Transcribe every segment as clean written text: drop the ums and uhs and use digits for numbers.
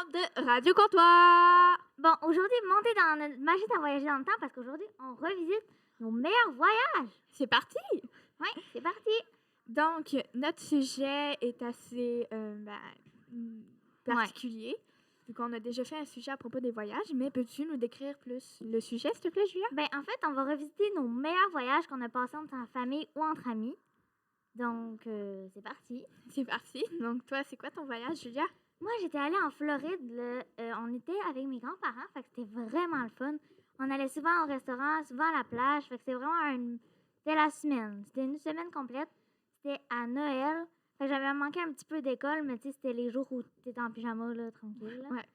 de Radio Comptoir. Bon, aujourd'hui, montez dans notre machine à voyager dans le temps parce qu'aujourd'hui, on revisite nos meilleurs voyages. C'est parti. Oui, c'est parti. Donc, notre sujet est assez particulier. Vu qu'on a déjà fait un sujet à propos des voyages, mais peux-tu nous décrire plus le sujet, s'il te plaît, Julia? Ben, en fait, on va revisiter nos meilleurs voyages qu'on a passés en famille ou entre amis. Donc, c'est parti. C'est parti. Donc, toi, c'est quoi ton voyage, Julia? Moi, j'étais allée en Floride. On était avec mes grands-parents, fait que c'était vraiment le fun. On allait souvent au restaurant, souvent à la plage, fait que c'était vraiment C'était la semaine. C'était une semaine complète. C'était à Noël. Fait que j'avais manqué un petit peu d'école, mais tu sais, c'était les jours où t'étais en pyjama, là, tranquille. Là. Ouais.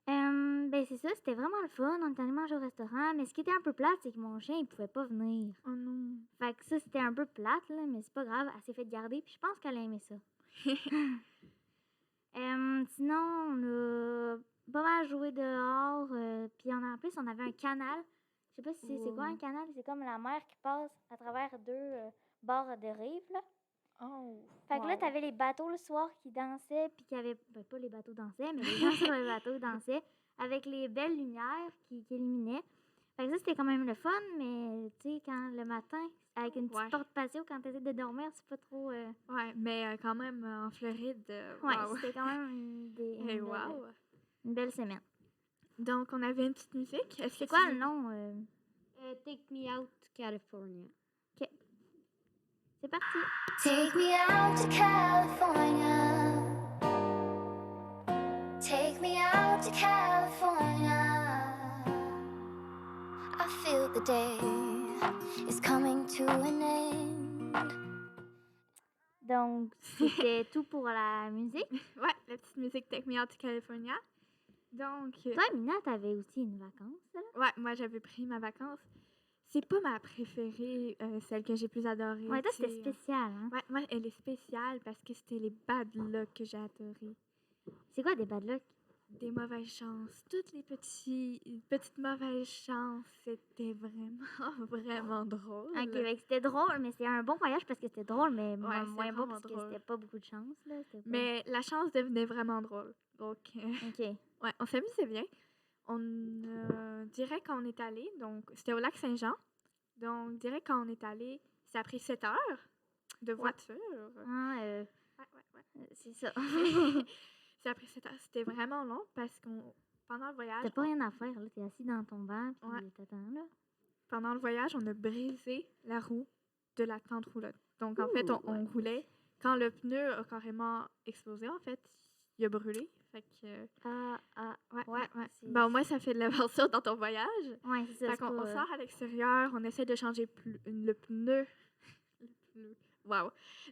Ben, c'est ça, c'était vraiment le fun. On était allé manger au restaurant, mais ce qui était un peu plate, c'est que mon chien, il pouvait pas venir. Oh non. Fait que ça, c'était un peu plate, là, mais c'est pas grave. Elle s'est fait garder, puis je pense qu'elle a aimé ça. Sinon, on a pas mal joué dehors. Puis en plus, on avait un canal. Je sais pas si c'est quoi un canal. C'est comme la mer qui passe à travers deux bords de rive, là. Oh. Fait que là, t'avais les bateaux le soir qui dansaient, puis qu'il y avait... Ben, pas les bateaux dansaient, mais les gens sur le bateau dansaient, avec les belles lumières qui illuminaient. Fait que ça, c'était quand même le fun, mais tu sais, quand le matin, avec une petite porte patio, quand t'essaies de dormir, c'est pas trop... Ouais, mais quand même, en Floride, Ouais, wow. c'était quand même une belle semaine. Donc, on avait une petite musique. C'est quoi le nom? Take Me Out to California. OK. C'est parti. Take me out to California. Take me out to California. I feel the day is coming to an end. Donc, c'était tout pour la musique. Ouais, la petite musique Take Me Out to California. Donc... Toi, Mina, t'avais aussi une vacance, là? Ouais, moi, j'avais pris ma vacance. C'est pas ma préférée, celle que j'ai plus adorée. Ouais, toi, c'était spécial, hein? Ouais, moi, elle est spéciale parce que c'était les bad luck que j'ai adorés. C'est quoi des bad luck? Des mauvaises chances. Toutes les petites mauvaises chances, c'était vraiment drôle. OK, c'était drôle, mais c'était un bon voyage parce que c'était drôle, mais moins bon parce drôle. que c'était pas beaucoup de chance, là. Mais la chance devenait vraiment drôle. Donc, OK. Ouais, on s'amusait bien. On dirait qu'on est allé, donc c'était au lac Saint-Jean. Donc, dirait quand on est allé, ça a pris 7 heures de voiture. Ouais. C'est ça. Ça a pris 7 heures. C'était vraiment long parce qu'on pendant le voyage... T'as pas rien à faire, là. T'es assis dans ton banc, puis t'attends, là. Pendant le voyage, on a brisé la roue de la tente roulotte. Donc, en fait, on roulait. Quand le pneu a carrément explosé, en fait, il a brûlé. Fait que... Ouais. Bon, moi, ça fait de l'aventure dans ton voyage. Ouais, c'est ça. Fait qu'on sort à l'extérieur, on essaie de changer le pneu.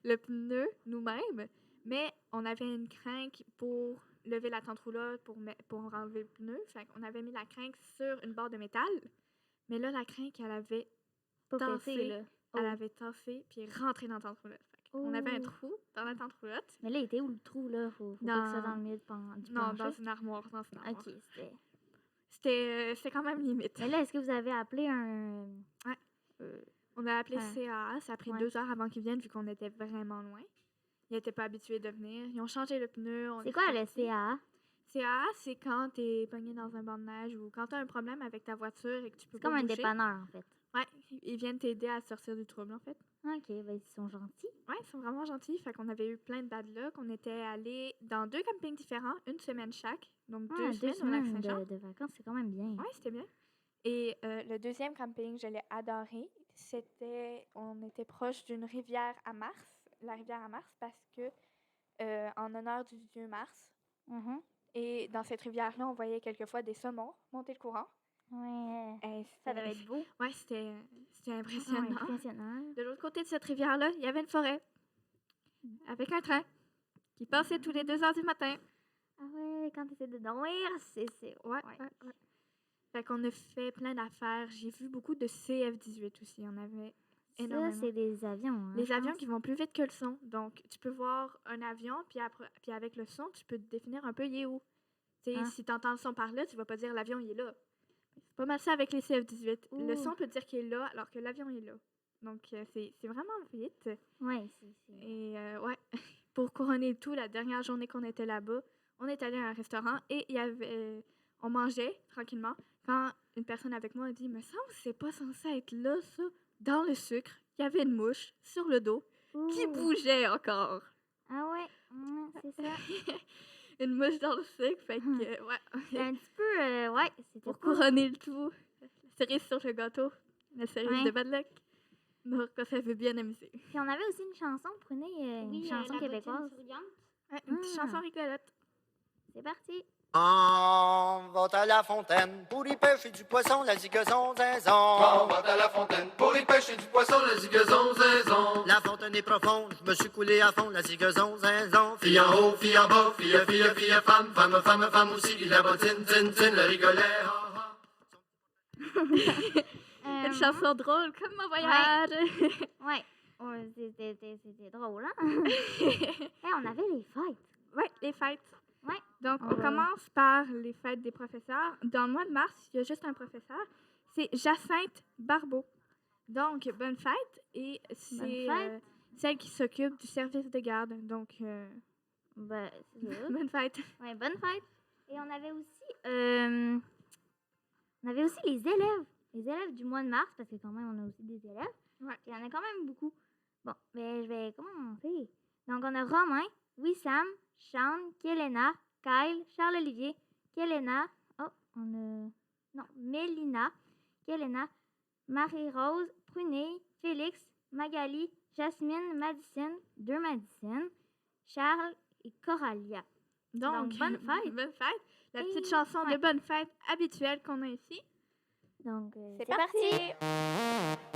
Le pneu nous-mêmes. Mais on avait une crinque pour lever la tente roulotte, pour enlever le pneu. Fait qu'on avait mis la crinque sur une barre de métal. Mais là, la crinque, elle avait tassé. Elle avait tassé, puis rentré dans la tente roulotte. On avait un trou dans la tente roulotte. Mais là, il était où le trou, là? Faut pas que ça dans le milieu du plancher. Non, dans une armoire. OK, c'était quand même limite. Mais là, est-ce que vous avez appelé un... On a appelé CAA. Ça a pris 2 heures avant qu'ils viennent, vu qu'on était vraiment loin. Ils n'étaient pas habitués de venir. Ils ont changé le pneu. C'est quoi le CAA? CAA, c'est quand tu es pogné dans un banc de neige ou quand tu as un problème avec ta voiture et que tu peux pas bouger. C'est comme un dépanneur, en fait. Ouais, ils viennent t'aider à sortir du trouble, en fait. OK, ben ils sont gentils. Ouais, ils sont vraiment gentils. Fait qu'on avait eu plein de bad luck. On était allés dans 2 campings différents, une semaine chaque. Donc, 2 semaines au lac Saint-Jean. De vacances, c'est quand même bien. Ouais, c'était bien. Et le deuxième camping, je l'ai adoré. On était proche d'une rivière à Mars, la rivière à Mars, parce que en honneur du dieu Mars. Mm-hmm. Et dans cette rivière-là, on voyait quelquefois des saumons monter le courant. Ouais, ça devait être beau. Ouais, c'était impressionnant. Impressionnant. De l'autre côté de cette rivière-là, il y avait une forêt avec un train qui passait tous les 2 heures du matin. Ah ouais, quand tu essaies de dormir, c'est... Ouais. Fait qu'on a fait plein d'affaires. J'ai vu beaucoup de CF-18 aussi. On avait énormément. Ça, c'est des avions. Hein, les avions qui vont plus vite que le son. Donc, tu peux voir un avion, puis avec le son, tu peux définir un peu il est où. Si tu entends le son par là, tu vas pas dire l'avion, il est là. C'est pas mal ça avec les CF-18. Ouh. Le son peut dire qu'il est là, alors que l'avion est là. Donc, c'est vraiment vite. Ouais, Et pour couronner le tout, la dernière journée qu'on était là-bas, on est allé à un restaurant et on mangeait tranquillement quand une personne avec moi a dit « Me semble que c'est pas censé être là, ça. » Dans le sucre, il y avait une mouche sur le dos qui Ouh. bougeait encore. Ah ouais, c'est ça. Une mouche dans le sucre, fait que, C'est un petit peu, ouais, c'était pour pas... couronner le tout, la cerise sur le gâteau, la cerise Ouais. de Bad Luck. Donc, ça avait bien amusé. Puis on avait aussi une chanson, prenez une chanson la québécoise. bottine souriante. Ouais, une petite chanson rigolote. C'est parti. On va à la fontaine pour y pêcher du poisson, la zigazon, On zinzon. va à la fontaine pour y pêcher du poisson, la zigazon, zinzon. La fontaine est profonde, je me suis coulé à fond, la zigazon, zinzon. Fille en haut, fille en bas, fille, femme, femme aussi, la bottine, tin, tin, le rigolet, ha, ha. Une chanson drôle, comme mon voyage. Ouais, c'était drôle, hein? Hey, on avait les fêtes. Ouais, les fêtes. Ouais. Donc, on commence par les fêtes des professeurs. Dans le mois de mars, il y a juste un professeur. C'est Jacinthe Barbeau. Donc, bonne fête. Et c'est fête. celle qui s'occupe du service de garde. Donc, Ben, c'est ça. bonne fête. Ouais, bonne fête. Et on avait aussi les élèves. Les élèves du mois de mars, parce que quand même, on a aussi des élèves. Ouais. Il y en a quand même beaucoup. Bon, ben, je vais commencer. Donc, on a Romain, Wissam, Sean, Kelena, Kyle, Charles-Olivier, Kelena, Mélina, Kelena, Marie-Rose, Prunet, Félix, Magali, Jasmine, Madison, deux Madison, Charles et Coralia. Donc, bonne fête. Bonne fête. La petite Et- chanson ouais. de bonne fête habituelle qu'on a ici. Donc, C'est parti.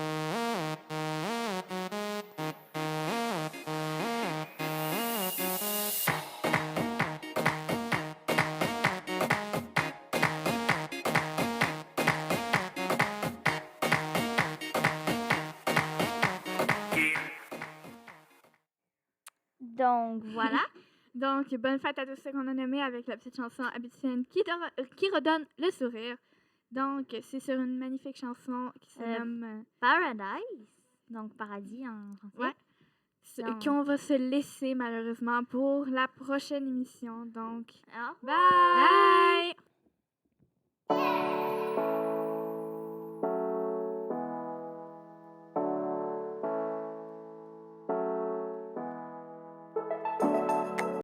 Donc, voilà. Donc, bonne fête à tous ceux qu'on a nommés avec la petite chanson habituelle qui redonne le sourire. Donc, c'est sur une magnifique chanson qui se nomme Paradise. Donc, paradis en français. Ouais. Donc- qu'on va se laisser malheureusement pour la prochaine émission. Donc, Alors, bye!